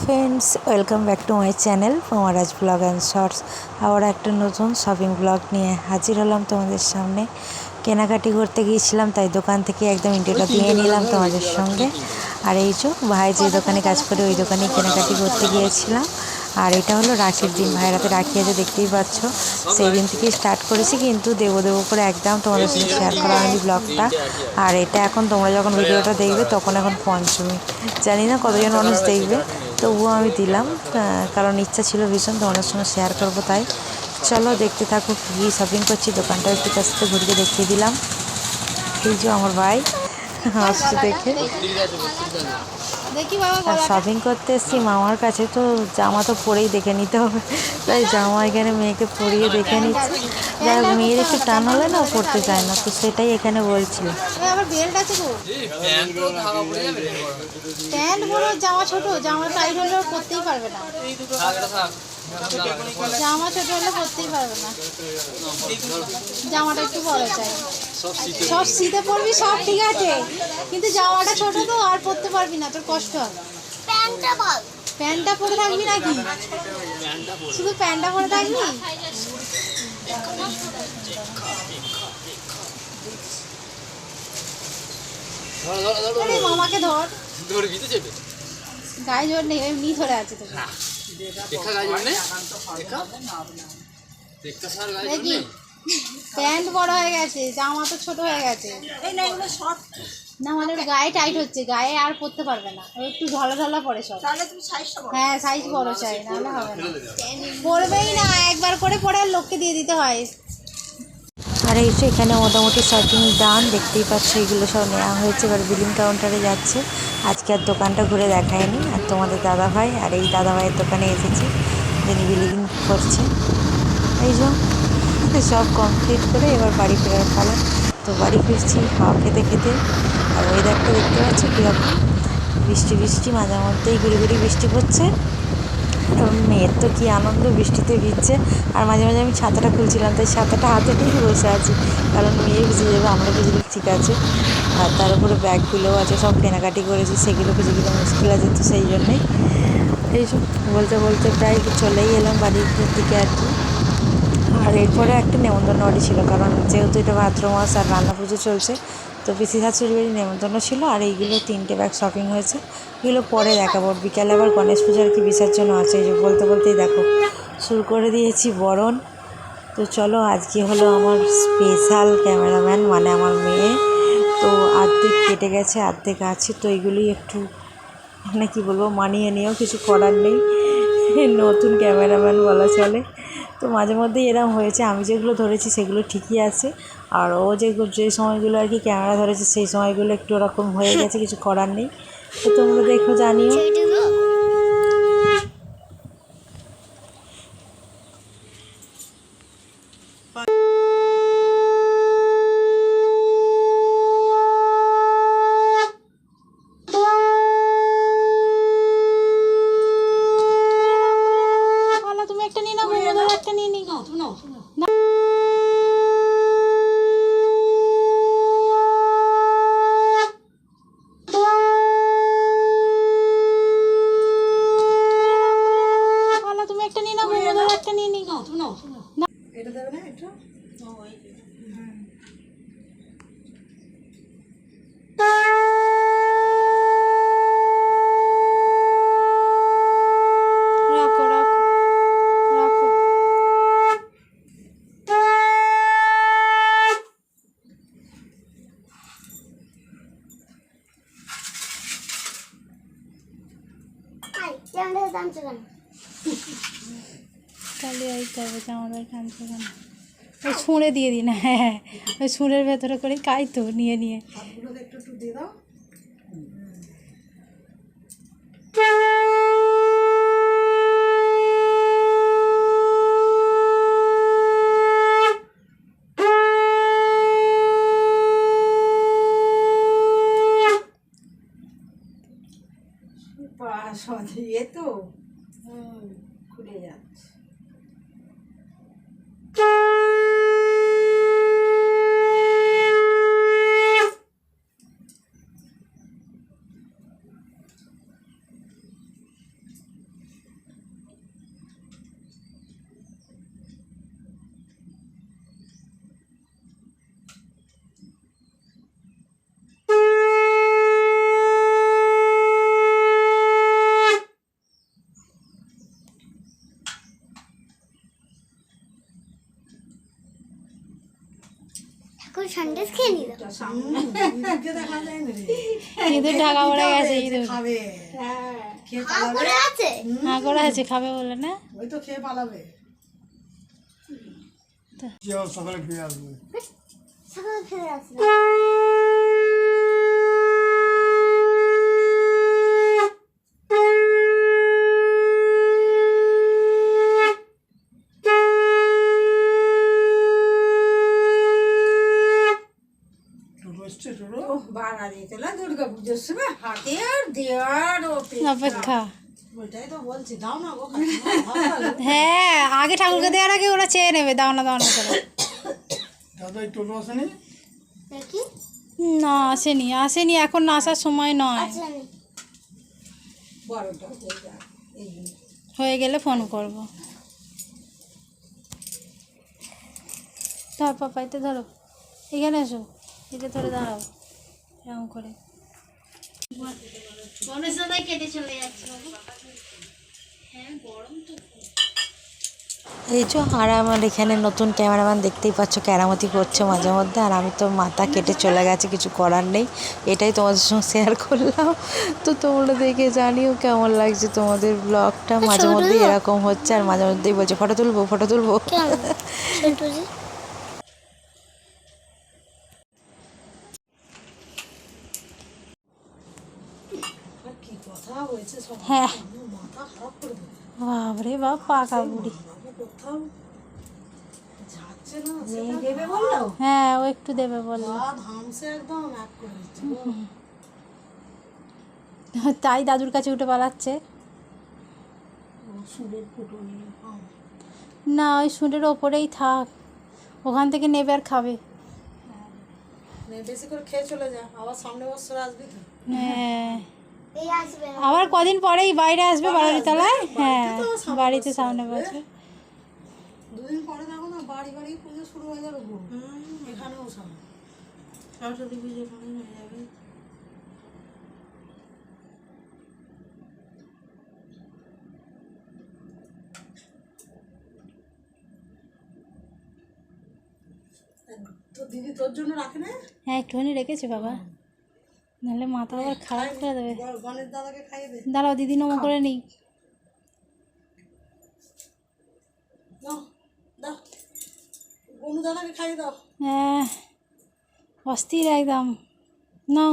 Friends, welcome back to my channel Pomaraj vlog and shorts. আবার একটা নতুন শপিং ব্লগ নিয়ে হাজির হলাম তোমাদের সামনে। কেনাকাটি করতে গিয়েছিলাম, তাই দোকান থেকে একদম ইন্টারভিউটা দিয়ে নিলাম তোমাদের সঙ্গে। আর এই যে ভাই যে দোকানে কাজ করে ওই দোকানে কেনাকাটি করতে গিয়েছিলাম। আর এটা হলো রাখির দিন, ভাইয়ের হাতে রাখি আছে দেখতেই পাচ্ছ। সেই দিন থেকেই স্টার্ট করেছি, কিন্তু দেবো করে একদম তোমাদের সাথে শেয়ার করা হয়নি ব্লগটা। আর এটা এখন তোমরা যখন ভিডিওটা দেখবে তখন এখন পঞ্চমী, জানি না কতজন মানুষ দেখবে, তবুও আমি দিলাম, কারণ ইচ্ছা ছিল ভীষণ তোমাদের সঙ্গে শেয়ার করবো। তাই চলো দেখতে থাকো কী শপিং করছি। দোকানটা একটু তার সাথে ঘুরিয়ে দেখিয়ে দিলাম। এই যে আমার ভাই আসছে দেখে। আর শপিং করতে এসেছি মামার কাছে, তো জামা তো পরেই দেখে নিতে হবে, তাই জামা এখানে মেয়েকে পরিয়ে দেখে নিচ্ছি। যাই হোক, মেয়ের একটু টান হলে না পড়তে চায় না, তো সেটাই এখানে বলছিল। আবার বেল্ট আছে গো, প্যান্ট বড় জামা ছোট, জামা টাইট হলে পরতেই পারবে না, জামা ছোট হলে পরতেই পারবে না, জামাটা একটু বড় চাই। সব শীতে পরবি, সব ঠিক আছে, কিন্তু জামাটা ছোট তো আর পরতে পারবি না, তোর কষ্ট হবে। প্যান্টটা পরে থাকবি নাকি, শুধু প্যান্টটা পরে থাকবি? মামাকে ধর, গায়ে জোর নেই, এমনি ধরে আছে তোকে। দেখি প্যান্ট বড় হয়ে গেছে, জামা তো ছোট হয়ে গেছে। না মানে গায়ে টাইট হচ্ছে, গায়ে আর পরতে পারবে না, একটু ঢলা ঢলা পরে সব। হ্যাঁ সাইজ বড় চাই, নাহলে হবে না, পরবেই না, একবার করে পরে আর লোককে দিয়ে দিতে হয়। আর এই যে এখানে মোটামুটি শপিং ডান, দেখতেই পাচ্ছ এগুলো সব নেওয়া হয়েছে। এবার বিলিং কাউন্টারে যাচ্ছে। আজকে আর দোকানটা ঘুরে দেখায়নি। আর তোমাদের দাদাভাই আর এই দাদাভাইয়ের দোকানে এসেছি, যিনি বিলিং করছে। এই যে সব কমপ্লিট করে এবার বাড়ি ফেরার পালা। তো বাড়ি ফিরছি হাওয়া খেতে খেতে। আর ওয়েদারটা দেখতে পাচ্ছ কীরকম, বৃষ্টি বৃষ্টি, মাঝে মধ্যেই গুড়ি গুড়ি বৃষ্টি পড়ছে। মেয়ের তো কী আনন্দ, বৃষ্টিতে ভিজছে। আর মাঝে মাঝে আমি ছাতাটা খুলছিলাম, তাই ছাতাটা হাতে নিয়ে বসে আছি, কারণ মেয়ে ভিজে যাবে, আমরা ভিজলে ঠিক আছে। আর তার উপরে ব্যাগগুলোও আছে, সব কেনাকাটি করেছি, সেগুলো ভিজে গেলে মুশকিল আছে, তো সেই জন্যেই এই সব বলতে বলতে প্রায় চলেই এলাম বাড়ির দিকে আর কি। আর এরপরে একটা নেমন্তন্ন বাড়ি ছিল, কারণ যেহেতু এটা ভাদ্র মাস আর রান্না পুজো চলছে, তো পিসি শাশুড়ির বাড়ি নেমন্তন্ন ছিল। আর এইগুলো 3টে ব্যাগ শপিং হয়েছে, এগুলো পরে দেখাবো। বিকালে আবার গণেশ পুজোর কি বিসর্জন আছে, এই যে বলতে বলতেই দেখো শুরু করে দিয়েছি বরণ। তো চলো, আজকে হলো আমার স্পেশাল ক্যামেরাম্যান, মানে আমার মেয়ে। তো অর্ধেক কেটে গেছে, অর্ধেক আছে, তো এইগুলোই একটু মানে কী বলবো, মানিয়ে নিয়েও কিছু করার নেই, নতুন ক্যামেরাম্যান বলা চলে। তো মাঝে মধ্যেই এরম হয়েছে, আমি যেগুলো ধরেছি সেগুলো ঠিকই আছে, আর ও যে সময়গুলো আর কি ক্যামেরা ধরেছে সেই সময়গুলো একটু ওরকম হয়ে গেছে, কিছু করার নেই। তো তোমরা দেখো, জানিও। তুমি একটা নিয়ে নাও, একটা নিয়ে নিই। তুমি একটা নিয়ে নাও, একটা নিয়ে নিই। এটা দেবে না একটু। রাখো রাখো রাখো। তাহলে এই করবো, জামাদার টানছে কেন? ওই ছুঁড়ে দিয়ে দিই না, হ্যাঁ ওই ছুঁড়ের ভেতরে করে খাই তো, নিয়ে নিয়ে। একটু দিয়ে দাও। এ তো খুলে যাচ্ছে। এখন সন্দেশ খেয়ে নিল। ইঁদুর ঢাকা পড়ে গেছে, ইঁদুর করে আছে। হা করে আছে, খাবে বলে না। ওই তো খেয়ে পালাবে। সকালে ফিরে আসবে। সকালে ফিরে আসবে। বানা দিতে না দুর্গা পুজোর সময় হাতে আর দেওয়ার অপেক্ষা। ওইটাই তো বলছি, দাও না গো। হ্যাঁ, আগে ঠাকুরকে দেওয়ার আগে ওরা চেয়ে নেবে, দাও না করে। দাদা এই টোটো আসেনি? দেখি না, আসেনি, এখন আসার সময় নয়। আচ্ছা আমি 12টা হয়ে যায়। হয়ে গেলে ফোন করব। ধর পাপাইতে ধরো, এখানে এসো, এটা ধরে দাঁড়াও এরকম করে। গণেশ দাদাই কেটে চলে যাচ্ছে। এই যে, আর আমার এখানে নতুন ক্যামেরাম্যান দেখতেই পাচ্ছ, কেরামতি করছে মাঝে মধ্যে। আর আমি তো মাথা কেটে চলে গেছে, কিছু করার নেই। এটাই তোমাদের সঙ্গে শেয়ার করলাম। তো তোমরা দেখে জানিও কেমন লাগছে তোমাদের ব্লগটা। মাঝে মধ্যে এরকম হচ্ছে, আর মাঝে মধ্যেই বলছে ফটো তুলবো। কি কথা হয়েছে সব, হ্যাঁ, মাথা খারাপ করে দেবে। বাবরে বাপ, পাকা বুড়ি। কোথাও যাচ্ছে না, সেটা দেবে বললো। হ্যাঁ, ও একটু দেবে বললো। ধামসে একদম এক করে দিচ্ছে। তাই দাদুর কাছে উঠে পালাচ্ছে। সুরের ফুটো নিয়ে না, ওই শুঁড়ের ওপরেই থাক, ওখান থেকে নেবে আর খাবে। বেশি করে খেয়ে চলে যা, আবার সামনে বছর আসবি তো। হ্যাঁ, এই আসবে না। আবার কদিন পরেই বাইরে আসবে বাড়িতলায়। হ্যাঁ, বাড়িতে সামনে বছর। দুদিন পরে দেখো না, বাড়ি বাড়ি পুজো শুরু হয়ে যাবে গো। এখানেও সামনে সরস্বতী পুজো এখানে হয়ে যাবে। তো দিদি তোর জন্য রাখে না? হ্যাঁ, একটুখানি রেখেছে বাবা, নাহলে মাথা আবার খারাপ করে দেবে। গণেশ দাদাকে খাইয়ে দে। দাঁড়াও, দিদি নমো করে নিই। দাও দাও, গনু দাদাকে খাইয়ে দাও। হ্যাঁ, অস্থির একদম। নাও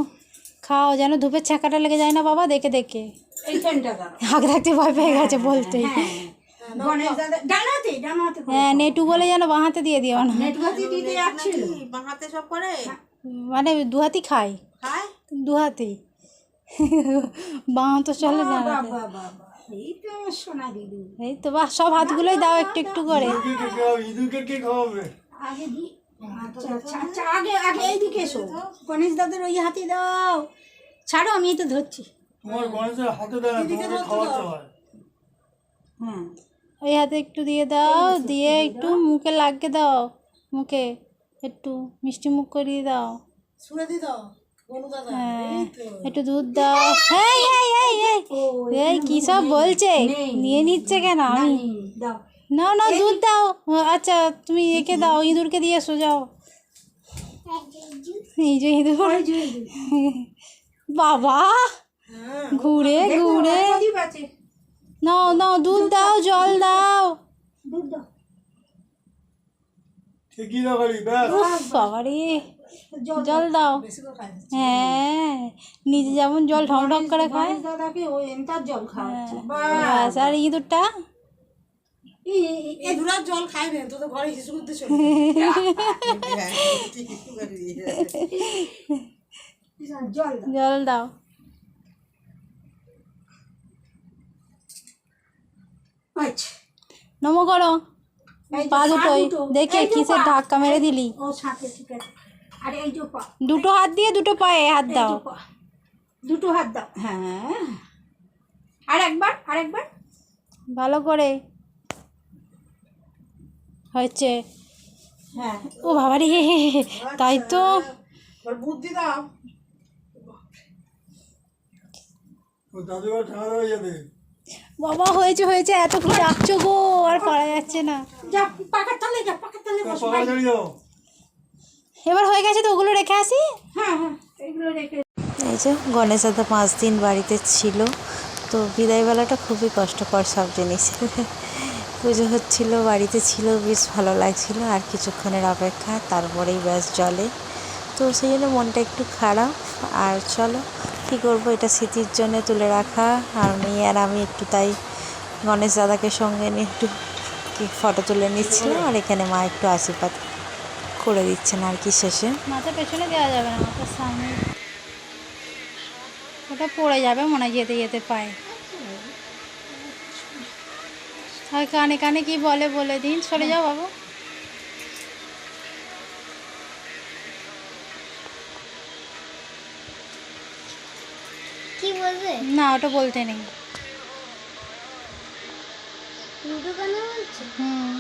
খাও, যেন ধূপের ছ্যাঁকাটা লেগে যায় না বাবা, দেখে দেখে। এইখানটা দাও। আগে থাকতে ভয় পেয়ে গেছে বলতে। গণেশ দাদা ডানাতে ডানাতে হ্যাঁ, নেটু বলে যেন বাঁ হাতে দিয়ে দিও না। নেটওয়ার্কে দিতে যাচ্ছিল, বাঁ হাতে সব করে মানে দু হাতই খাই, খায়। দু হাতেই। বাঁ তো চলে না। বাবা বাবা, এই তো আমার সোনা দিদি। এই তো বাহ, সব হাতগুলোই দাও একটু একটু করে। ইঁদুরকে কে খাওয়াবে? আগে দি। আচ্ছা আচ্ছা আচ্ছা, আগে আগে এইদিকে এসো। গণেশ দাদার ওই হাতে দাও। ছাড়ো, আমি এই তো ধরছি। তোমার গণেশের হাতে দেয় না, তোমাকে খাওয়াতে হয়। হ্যাঁ, ওই হাতে একটু দিয়ে দাও, দিয়ে একটু মুখে লাগিয়ে দাও, মুখে একটু মিষ্টি মুখ করিয়ে দাও। সুরে দি দাও গনু দাদা। হ্যাঁ, এই তো একটু দুধ দাও। এই এই এই এই এই কি সব বলছে, নিয়ে নিচ্ছে কেন? আমি দাও। নাও নাও, দুধ দাও। আচ্ছা, তুমি একে দাও, ইঁদুরকে দিয়ে এসো, যাও। এই যে ইঁদুর, বাবা ঘুরে ঘুরে। নাও নাও, দুধ দাও, জল দাও। ঠিকই লাগালি, ব্যাস। উফ বাবা রে, জল দাও। বেশি করে খাই। হ্যাঁ, নিজে যেমন জল ঢং ঢং করে খায়। দাদাকে ওই এন্টার জল খাওয়াচ্ছে। ব্যাস, আর ইঁদুরটা এই দুরার জল খাই না, তো তো ঘরে হিসু করতে চলে। জল দাও। জল দাও। আচ্ছা, নমো করো, পা দুটোই। দেখে এই যে কিসের পা। ধাক্কা মেরে দিলি। ও সাথে ঠিক আছে। আর এই যে পা, দুটো হাত দিয়ে দুটো পায়ে হাত এই দাও। যে পা। দুটো হাত দাও। হ্যাঁ, আর একবার আর একবার। ভালো করে হয়েছে। হ্যাঁ, ও বাবা রে, তাই তো। ওর বুদ্ধি দাও। ও দাদুবার ঠান্ডা হয়ে যাবে। বাবা হয়েছে হয়েছে, এত কি ডাকছো গো, আর পারা যাচ্ছে না। যা পাকার তলে যা, পাকার তলে বস। পাকা ছাড়ি দাও। এবার হয়ে গেছে তো ওগুলো রেখে আসি। হ্যাঁ হ্যাঁ এগুলো রেখে এই যে গণেশ দাদা 5 দিন বাড়িতে ছিল, তো বিদায়বেলাটা খুবই কষ্টকর সব জিনিস। পুজো হচ্ছিল, বাড়িতে ছিল, বেশ ভালো লাগছিল, আর কিছুক্ষণের অপেক্ষা তারপরেই ব্যাস জলে। তো সেই জন্য মনটা একটু খারাপ। আর চলো কী করবো, এটা স্মৃতির জন্য তুলে রাখা। আর মেয়ে আর আমি একটু তাই গণেশ দাদাকে সঙ্গে নিয়ে একটু ফটো তুলে নিচ্ছিলাম, আর এখানে মা একটু আশীর্বাদ করে দিচ্ছেন আর কি শেষে। মাথা পেছনে দেওয়া যাবে না, মাথার সামনে ওটা পড়ে যাবে মনে হয় যেতে যেতে পায়ে। আর কানে কানে কি বলে বলে দিন, সরে যাও বাবু। কি বলবে? না ওটা বলতে নেই। লুডো কেন বলছে? হুম।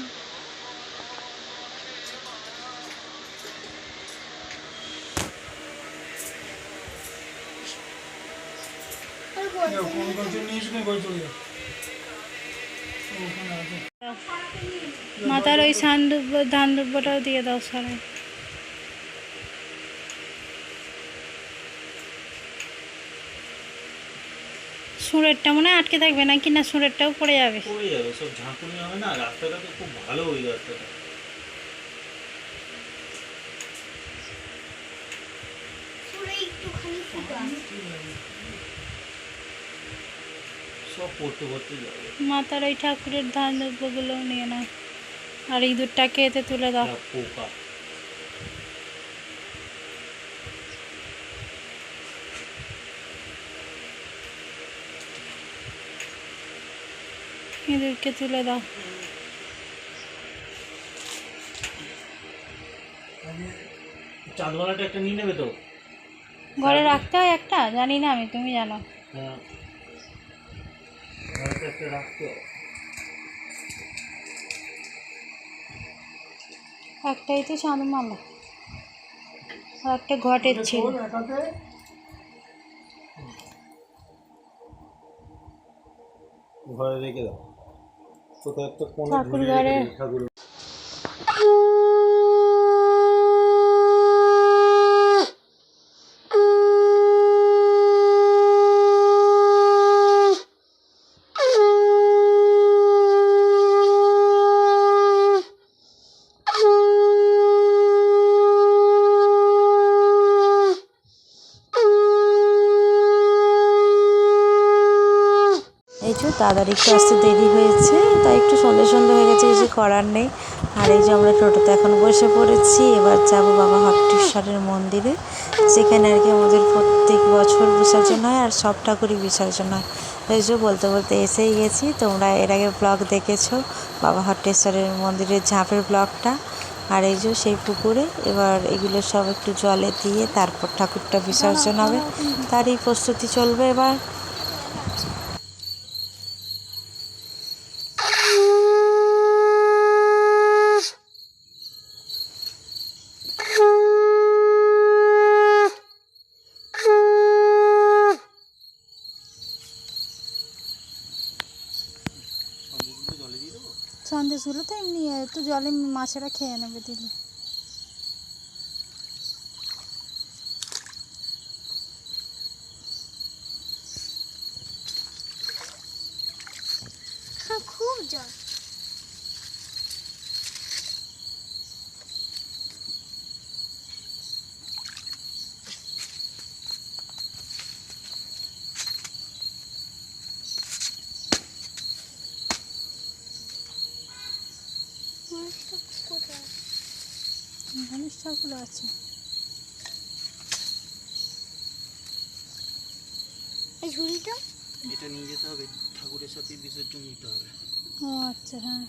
আর বলতে ফোন করছে নিয়ে এসে ঘরে চলে যাও। ওখানে আছে। মাথার ওই ধান দুব্বটাও দিয়ে দাও সরে। সুরেরটা মনে হয় আটকে থাকবে নাকি, না সুরেরটাও পড়ে যাবে? পড়ে যাবে, সব ঝাঁকুনি হবে না। রাস্তাটা তো খুব ভালো ওই রাস্তাটা। পুরো একটুখানি ফুটা। সব পড়তে পড়তে যাবে। মাথার ওই ঠাকুরের ধান দুব্বগুলো নিয়ে নাও, আর ইঁদুরটাকে এতে তুলে দাও। যা পোকা। ইঁদুরকে তুলে দাও। চাঁদওয়ালাটা একটা নিয়ে নেবে তো? ঘরে রাখতে হয় একটা, জানি না আমি, তুমি জানো। হ্যাঁ, ঘরে তো একটা রাখতে হবে। একটাই তো চাঁদমালা, আর একটা ঘটের ছিল। তোর একাতে ঘরে রেখে দাও। কোথাও একটা কোণে ঠাকুর ঝুলিয়ে ঘরে। রেখে দিই ঠাকুর। এই যে দাদার একটু আসতে দেরি হয়েছে, তাই একটু সন্ধে সন্ধে হয়ে গেছে, কিছু করার নেই। আর এই যে আমরা টোটোতে এখন বসে পড়েছি, এবার যাবো বাবা হট্টেশ্বরের মন্দিরে, যেখানে আর কি আমাদের প্রত্যেক বছর বিসর্জন হয়, আর সব ঠাকুরই বিসর্জন হয়। এই যে বলতে বলতে এসেই গেছি। তোমরা এর আগে ব্লগ দেখেছো বাবা হট্টেশ্বরের মন্দিরের ঝাঁপের ব্লগটা। আর এই যে সেই পুকুরে এবার এগুলো সব একটু জলে দিয়ে তারপর ঠাকুরটা বিসর্জন হবে, তারই প্রস্তুতি চলবে এবার। সন্দেশগুলো তো এমনি একটু জলে মাছেরা খেয়ে নেবে দিলে। হ্যাঁ খুব জল। মাছটা কোথায়? গণেশ ঠাকুর আছে। এই ঝুড়িটা এটা নিয়ে যেতে হবে, ঠাকুরের সাথে বিসর্জন দিতে হবে। ও আচ্ছা, হ্যাঁ।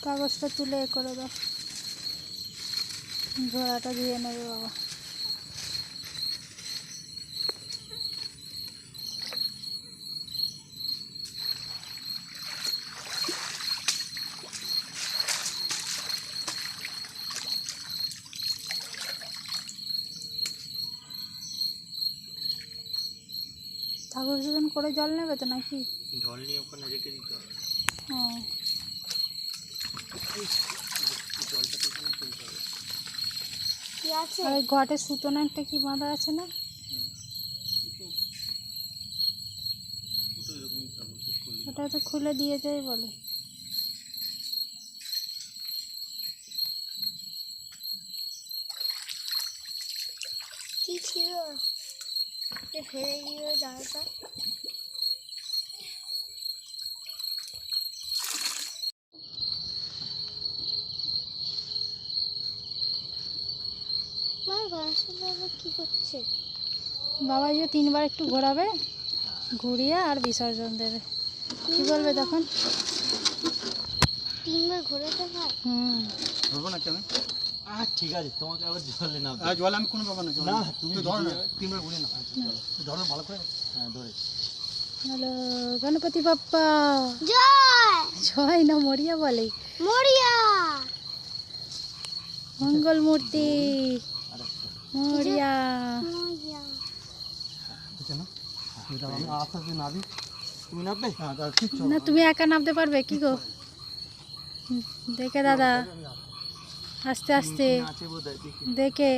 কাগজটা তুলে এ করে দাও, ঝোড়াটা ধুয়ে নেবে বাবা। ঠাকুর বিসর্জন করে জল নেবে তো নাকি? জল নিয়ে ওখানে রেখে দিতে হবে। ও কি আছে? আর ওই ঘটে সুতো না একটা কি বাঁধা আছে না? ওটা তো খুলে দিয়ে যায় বলে। কি ছিল? ফেলে দিল জামাটা। মা গণেশের বাবা কি করছে? বাবা এই যে 3বার একটু ঘোরাবে, ঘুরিয়ে আর বিসর্জন দেবে। কি বলবে তখন? 3বার ঘোরাতে হয়? ধরবো নাকি আমি? ঠিক আছে, তোমাকে আবার জলে না জল আমি কোনো ব্যাপার না না, তুমি তুই ধর না দিয়ে- 3 বার ঘুরে না তুই ধরো ভালো করে। হ্যাঁ ধরে। হ্যালো গণপতি বাপ্পা। জয় জয় না মরিয়া বলে। মরিয়া। মঙ্গল মূর্তি মরিয়া। মরিয়া। বুঝছে না তুই দাও আমি আস্তে আস্তে নাবি। তুমি নামবে? হ্যাঁ দাদা ঠিক চল না তুমি একা নামতে পারবে কি গো? দেখে দাদা, আস্তে আস্তে আছে বোধহয়, দেখি। দেখে।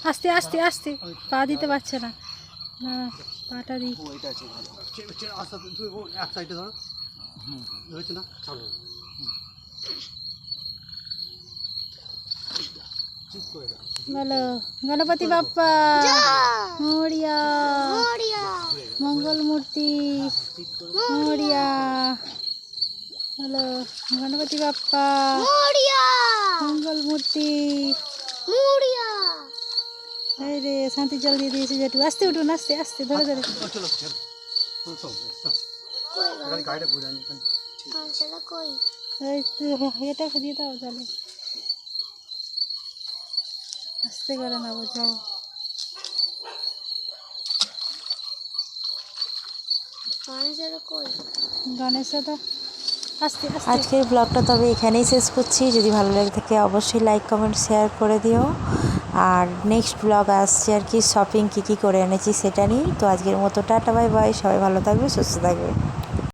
আস্তে আস্তে আস্তে, পা দিতে পারছে না। না পাটা দিই। ও, এটা আছে ভালো। আস্তে আস্তে তুই ও এক সাইডে ধর। ধরেছ না ছাড়ো। ঠিক করে দাও। বলো গণপতি বাপ্পা মরিয়া। মরিয়া। মঙ্গল মূর্তি মরিয়া। বলো গণপতি বাপ্পা মরিয়া। মঙ্গল মূর্তি। মরিয়া। এই রে শান্তি জল দিয়ে দিয়েছি যেটু। আস্তে উঠুন, আস্তে আস্তে, ধরে ধরে। চলো চলো চলো চল চল কই এখানে গাড়িটা ঘুরে আনি গামছাটা কই? এই তো এটা দিয়ে দাও জলে। আস্তে করে নেবো জল। গামছাটা কই? গণেশটা আস্তে আস্তে। আজকের ব্লগটা তবে এখানেই শেষ করছি। যদি ভালো লাগে থাকে অবশ্যই লাইক কমেন্ট শেয়ার করে দিও। আর নেক্সট ব্লগ আসছে আর কি, শপিং কী কী করে এনেছি সেটা নিয়ে। তো আজকের মতো টাটা বাই বাই, সবাই ভালো থাকবে সুস্থ থাকবে।